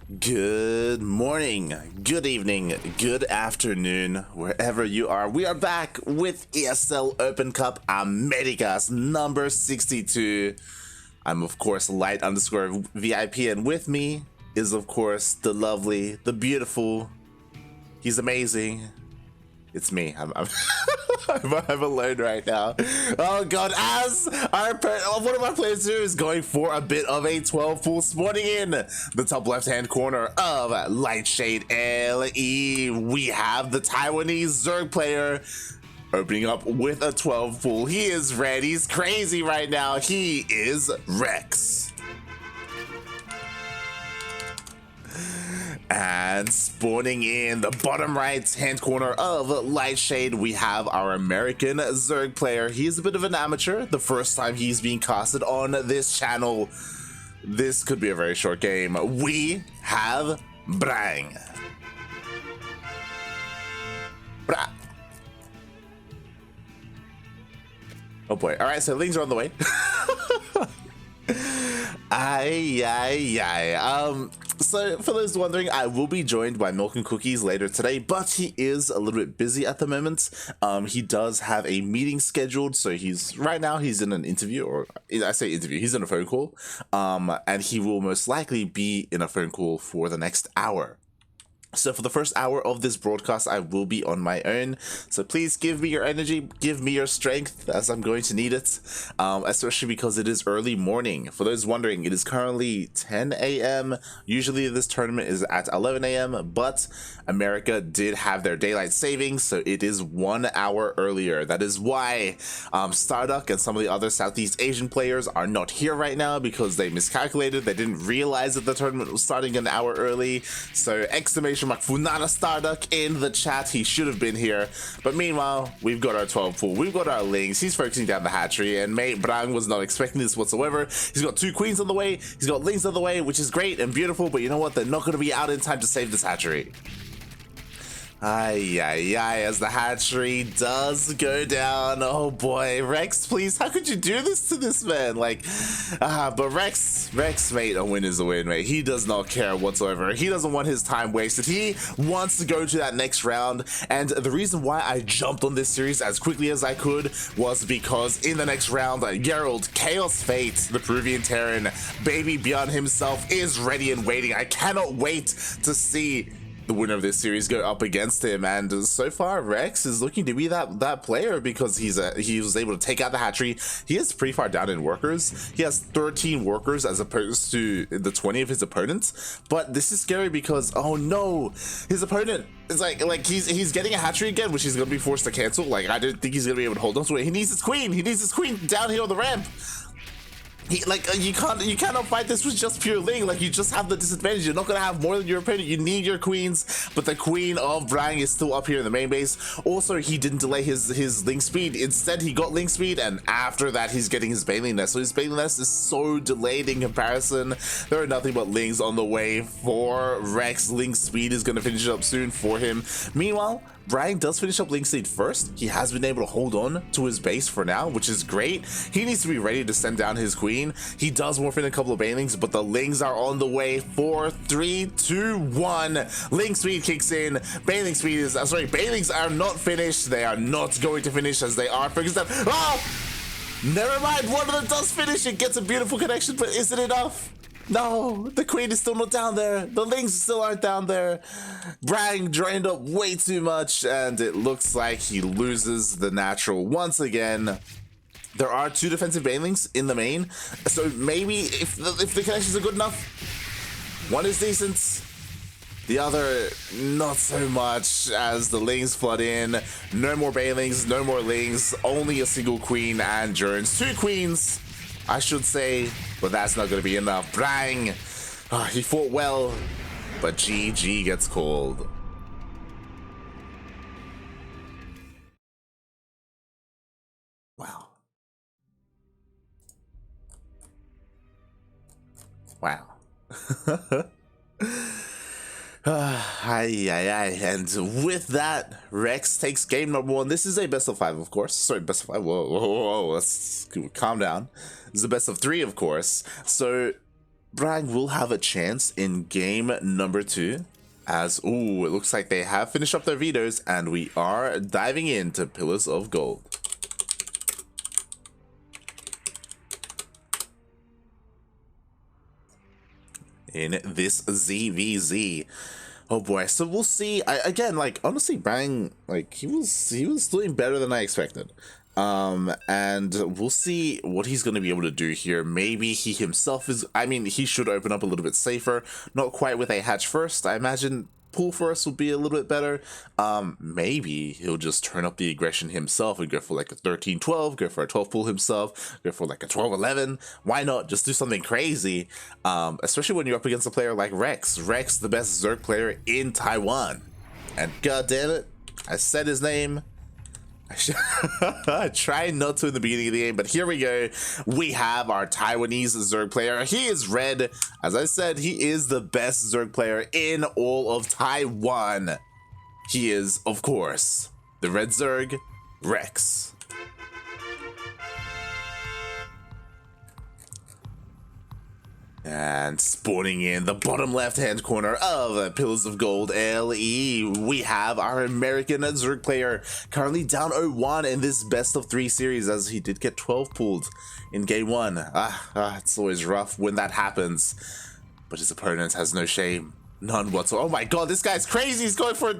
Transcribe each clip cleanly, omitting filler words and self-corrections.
Good morning, good evening, good afternoon, wherever you are. We are back with ESL Open Cup Americas number 62. I'm, of course, Light_VIP, and with me is, of course, the lovely, the beautiful, he's amazing. It's me. I'm alone right now. Oh god, as one of our players here is going for a bit of a 12 pool, spawning in the top left hand corner of Lightshade LE. We have the Taiwanese Zerg player opening up with a 12 pool. He is red, he's crazy right now. He is Rex. And spawning in the bottom right hand corner of Lightshade, we have our American Zerg player. He's a bit of an amateur, the first time he's being casted on this channel. This could be a very short game. We have Brang. Oh boy. Alright, so things are on the way. So for those wondering, I will be joined by Milk and Cookies later today, but he is a little bit busy at the moment. He does have a meeting scheduled, so right now he's in an interview, or I say interview, he's in a phone call, and he will most likely be in a phone call for the next hour. So for the first hour of this broadcast, I will be on my own. So please give me your energy, give me your strength, as I'm going to need it, especially because it is early morning. For those wondering, it is currently 10 a.m. Usually this tournament is at 11 a.m., but America did have their daylight savings, so it is 1 hour earlier. That is why Starduck and some of the other Southeast Asian players are not here right now, because they miscalculated. They didn't realize that the tournament was starting an hour early. So exclamation mark Funana Starduck in the chat. He should have been here. But meanwhile, we've got our 12 pool, we've got our Lings. He's focusing down the hatchery, and mate Brang was not expecting this whatsoever. He's got 2 queens on the way, he's got Lings on the way, which is great and beautiful, but you know what? They're not going to be out in time to save this hatchery. As the hatchery does go down. Oh boy, Rex, please, how could you do this to this man? But Rex, mate, a win is a win, mate. He does not care whatsoever. He doesn't want his time wasted. He wants to go to that next round, and the reason why I jumped on this series as quickly as I could was because in the next round, Gerald, Chaos Fate, the Peruvian Terran, Baby Bjorn himself is ready and waiting. I cannot wait to see the winner of this series go up against him, and so far Rex is looking to be that player, because he was able to take out the hatchery. He is pretty far down in workers. He has 13 workers as opposed to the 20 of his opponents, but this is scary because, oh no, his opponent is like he's getting a hatchery again, which he's gonna be forced to cancel. I don't think he's gonna be able to hold on to it. He needs his queen down here on the ramp. You cannot fight this with just pure Ling. You just have the disadvantage. You're not gonna have more than your opponent. You need your queens, but the queen of Brang is still up here in the main base. Also, he didn't delay his Ling speed. Instead, he got Ling speed, and after that, he's getting his Baneling Nest. So his Baneling Nest is so delayed in comparison. There are nothing but Lings on the way for Rex. Ling speed is gonna finish up soon for him. Meanwhile, Brang does finish up Ling Seed first. He has been able to hold on to his base for now, which is great. He needs to be ready to send down his queen. He does morph in a couple of Banelings, but the Lings are on the way. 4, 3, 2, 1. Ling Speed kicks in. Baneling Speed is, Banelings are not finished. They are not going to finish, as they are focused on. Oh! Never mind, one of them does finish. It gets a beautiful connection, but is it enough? No, the queen is still not down there. The Lings still aren't down there. Brang drained up way too much, and it looks like he loses the natural once again. There are 2 defensive Banelings in the main, so maybe if the connections are good enough, one is decent, the other not so much, as the Lings flood in. No more Banelings, no more Lings, only a single queen and Jones. 2 queens, I should say, but that's not going to be enough. Brang, he fought well, but GG gets called. Wow. Wow. And with that, Rex takes game number 1. This is a best of 5, of course. Sorry, best of 5. Whoa, let's calm down. This is a best of 3, of course. So Brang will have a chance in game number 2. As, ooh, it looks like they have finished up their vetoes, and we are diving into Pillars of Gold. In this ZvZ. Oh boy, so we'll see. Again, like, honestly, Brang, like, he was doing better than I expected. And we'll see what he's going to be able to do here. Maybe he himself is, I mean, he should open up a little bit safer, not quite with a hatch first. I imagine pool first will be a little bit better. Maybe he'll just turn up the aggression himself and go for like a 13-12, go for a 12 pool himself, go for like a 12-11. Why not just do something crazy? Especially when you're up against a player like Rex. Rex, the best Zerg player in Taiwan. And god damn it, I said his name. I tried not to in the beginning of the game, but here we go. We have our Taiwanese Zerg player. He is red. As I said, he is the best Zerg player in all of Taiwan. He is, of course, the red Zerg, Rex. And spawning in the bottom left-hand corner of Pillars of Gold LE, we have our American Zerg player, currently down 0-1 in this best-of-3 series, as he did get 12 pulled in game 1. It's always rough when that happens, but his opponent has no shame, none whatsoever. Oh my god, this guy's crazy! He's going for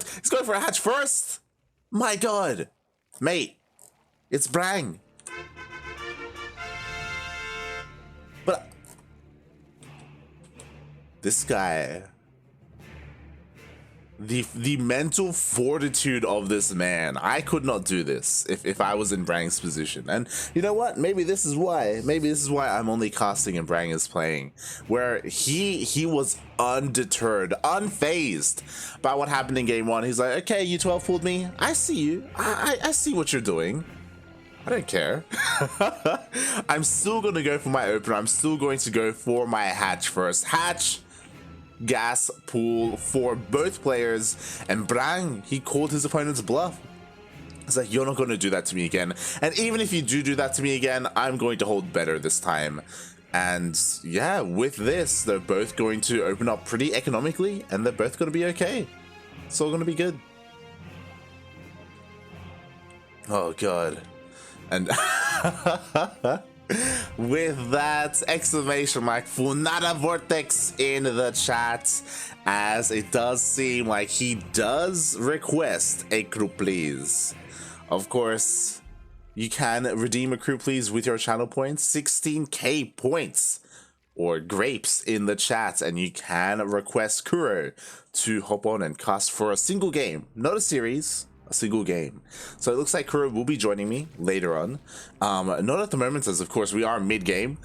a hatch first. My god, mate, it's Brang. But this guy, the mental fortitude of this man, I could not do this if I was in Brang's position. And you know what, maybe this is why I'm only casting and Brang is playing, where he was undeterred, unfazed by what happened in game 1. He's like, okay, you 12 pulled me, I see you, I see what you're doing, I don't care. I'm still going to go for my opener. I'm still going to go for my hatch first. Hatch, gas, pool for both players. And Brang, he called his opponent's bluff. He's like, you're not going to do that to me again. And even if you do that to me again, I'm going to hold better this time. And yeah, with this, they're both going to open up pretty economically. And they're both going to be okay. It's all going to be good. Oh, God. And with that exclamation mark, Funada Vortex in the chat, as it does seem like he does request a crew please. Of course, you can redeem a crew please with your channel points, 16k points or grapes in the chat, and you can request Kuro to hop on and cast for a single game, not a series. A single game. So it looks like Kuro will be joining me later on. Not at the moment, as of course we are mid-game.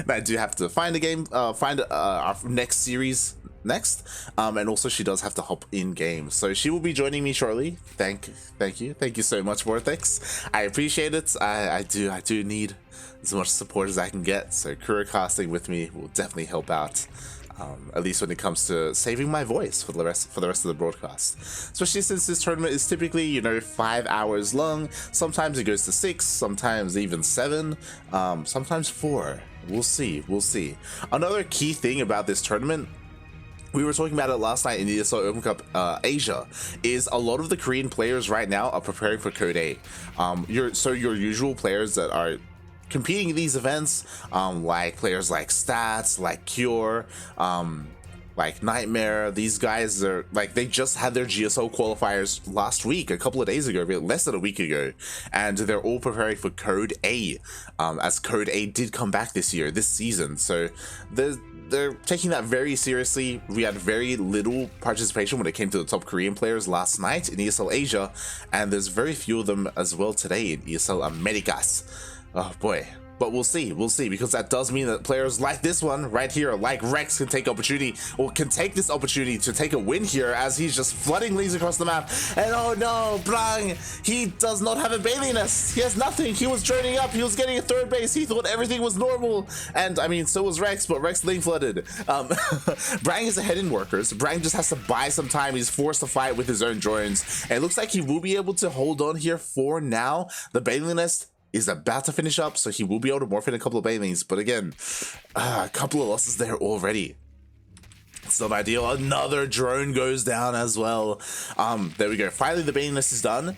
I do have to find a game, find our next series next. And also she does have to hop in game. So she will be joining me shortly. Thank you so much, Vortex. I appreciate it. I do need as much support as I can get. So Kuro casting with me will definitely help out. At least when it comes to saving my voice for the rest of the broadcast, especially since this tournament is typically, you know, 5 hours long. Sometimes it goes to 6, sometimes even 7, sometimes 4. We'll see. Another key thing about this tournament, we were talking about it last night in the ESL Open Cup Asia, is a lot of the Korean players right now are preparing for Code A. Your usual players that are competing in these events, like players like Stats, like Cure, like Nightmare, these guys are like, they just had their GSO qualifiers last week, a couple of days ago, less than a week ago, and they're all preparing for Code A, as Code A did come back this season. So they're taking that very seriously. We had very little participation when it came to the top Korean players last night in ESL Asia, and there's very few of them as well today in ESL Americas. Oh boy, but we'll see, because that does mean that players like this one right here, like Rex, can take this opportunity to take a win here, as he's just flooding leads across the map. And oh no, Brang, he does not have a Bailey nest. He has nothing. He was joining up. He was getting a third base. He thought everything was normal. And I mean, so was Rex, but Rex lane flooded. Brang is ahead in workers. Brang just has to buy some time. He's forced to fight with his own drones. And it looks like he will be able to hold on here for now. The Bailey nest is about to finish up, so he will be able to morph in a couple of banelings. But again, a couple of losses there already. It's not ideal. Another drone goes down as well. There we go. Finally, the baneling nest is done.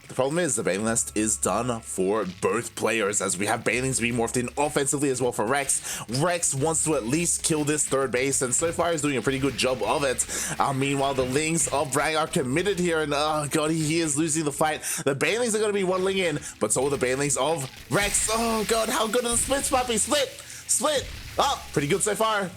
The problem is the baneling nest is done for both players, as we have banelings being morphed in offensively as well for Rex. Rex wants to at least kill this third base, and so far he's doing a pretty good job of it. Meanwhile, the Lings of Brang are committed here, and oh god, he is losing the fight. The banelings are going to be waddling in, but so are the banelings of Rex. Oh god, how good are the splits, puppy? Split. Oh, pretty good so far.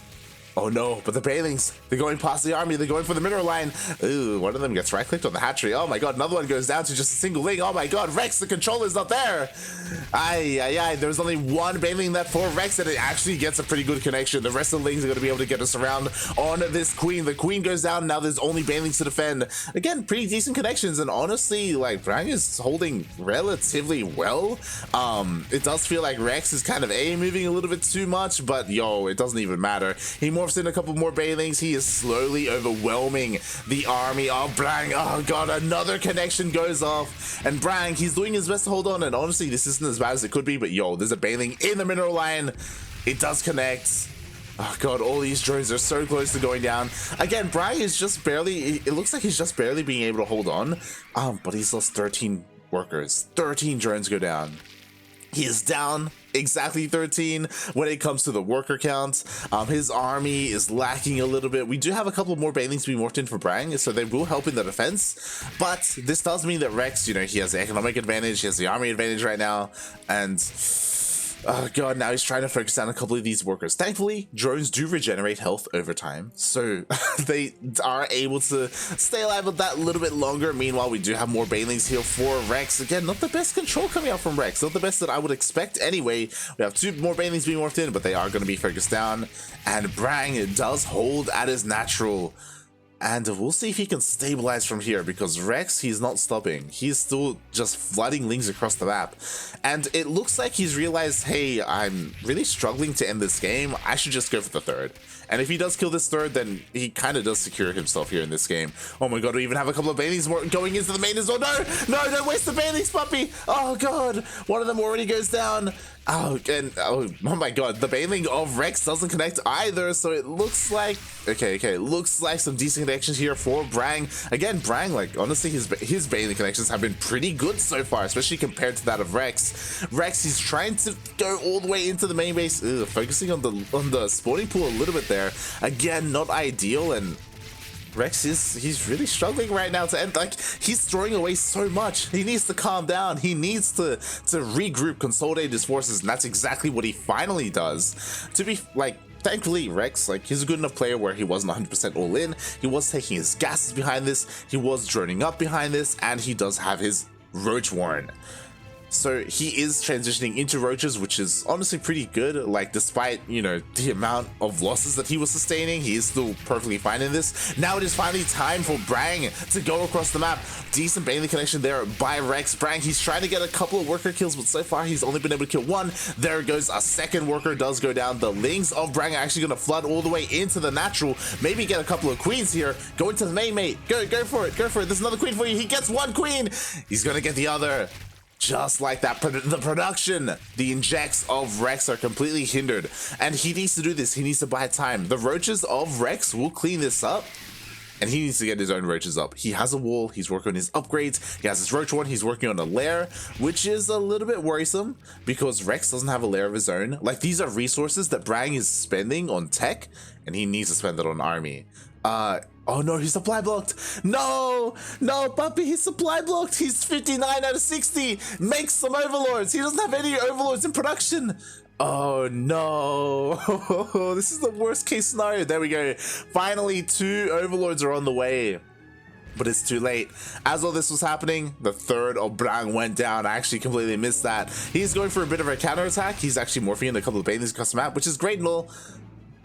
Oh no, but the banelings, they're going past the army, they're going for the mineral line. Ooh, one of them gets right-clicked on the hatchery. Oh my god, another one goes down to just a single Ling. Oh my god, Rex, the controller's not there. There's only one baneling left for Rex, and it actually gets a pretty good connection. The rest of the Lings are going to be able to get us around on this Queen. The Queen goes down, now there's only banelings to defend. Again, pretty decent connections, and honestly, like, Brang is holding relatively well. It does feel like Rex is kind of moving a little bit too much, but yo, it doesn't even matter. He morphs in a couple more banelings. He is slowly overwhelming the army of Brang. Oh god, another connection goes off, and Brang, he's doing his best to hold on, and honestly this isn't as bad as it could be, but yo, there's a baneling in the mineral line. It does connect. Oh god, all these drones are so close to going down. Again, Brang is just barely, it looks like he's just barely being able to hold on, but he's lost 13 workers. 13 drones go down. He is down exactly 13 when it comes to the worker count. His army is lacking a little bit. We do have a couple more banelings to be morphed in for Brang, so they will help in the defense. But this does mean that Rex, you know, he has the economic advantage, he has the army advantage right now, and oh god, now he's trying to focus on a couple of these workers. Thankfully, drones do regenerate health over time, so they are able to stay alive with that a little bit longer. Meanwhile, we do have more banelings here for Rex. Again, not the best control coming out from Rex, not the best that I would expect anyway. We have 2 more banelings being morphed in, but they are going to be focused down, and Brang does hold at his natural. And we'll see if he can stabilize from here, because Rex, he's not stopping. He's still just flooding Lings across the map. And it looks like he's realized, hey, I'm really struggling to end this game. I should just go for the third. And if he does kill this third, then he kind of does secure himself here in this game. Oh my god, we even have a couple of banelings more going into the main as well. No, don't waste the banelings, puppy. Oh god, one of them already goes down. Oh, and oh my god, the baneling of Rex doesn't connect either, so it looks like, okay, looks like some decent connections here for Brang. Again, Brang, like, honestly, his baneling connections have been pretty good so far, especially compared to that of Rex. Rex, he's trying to go all the way into the main base, focusing on the spawning pool a little bit there. Again, not ideal, and Rex he's really struggling right now to end. Like, he's throwing away so much. He needs to calm down. He needs to regroup, consolidate his forces, and that's exactly what he finally does. To be like, thankfully, Rex, like, he's a good enough player where he wasn't 100% all in. He was taking his gases behind this. He was droning up behind this, and he does have his Roach Warren. So he is transitioning into roaches, which is honestly pretty good. Like, despite, you know, the amount of losses that he was sustaining, he is still perfectly fine in this. Now it is finally time for Brang to go across the map. Decent baneling connection there by Rex. Brang, he's trying to get a couple of worker kills, but so far he's only been able to kill one. There goes a second worker, does go down. The Lings of Brang are actually going to flood all the way into the natural. Maybe get a couple of queens here. Go into the main, mate. Go for it. There's another queen for you. He gets one queen. He's going to get the other. Just like that, the production, the injects of Rex are completely hindered, and he needs to do this. He needs to buy time. The roaches of Rex will clean this up, and he needs to get his own roaches up. He has a wall, he's working on his upgrades, he has his roach one, he's working on a lair, which is a little bit worrisome because Rex doesn't have a lair of his own. Like, these are resources that Brang is spending on tech, and he needs to spend it on army. Oh no, he's supply blocked. No, puppy, he's supply blocked. He's 59 out of 60. Make some overlords. He doesn't have any overlords in production. Oh no, this is the worst case scenario. There we go. Finally, 2 overlords are on the way. But it's too late. As all this was happening, the third of Brang went down. I actually completely missed that. He's going for a bit of a counterattack. He's actually morphing in a couple of banelings across the map, which is great and all.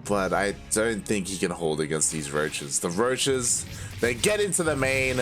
But I don't think he can hold against these roaches. The roaches, they get into the main.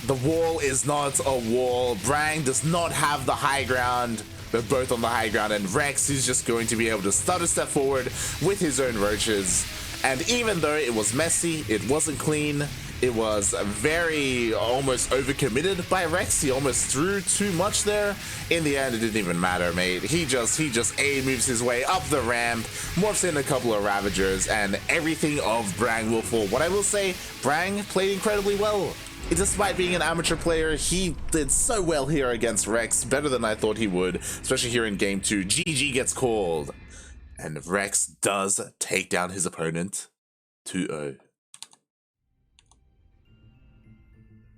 The wall is not a wall. Brang does not have the high ground. They're both on the high ground, and Rex is just going to be able to start a step forward with his own roaches. And even though it was messy, it wasn't clean, It was very almost overcommitted by Rex. He almost threw too much there. In the end, it didn't even matter, mate. He just A moves his way up the ramp, morphs in a couple of Ravagers, and everything of Brang will fall. What I will say, Brang played incredibly well. Despite being an amateur player, he did so well here against Rex, better than I thought he would, especially here in Game 2. GG gets called, and Rex does take down his opponent 2-0.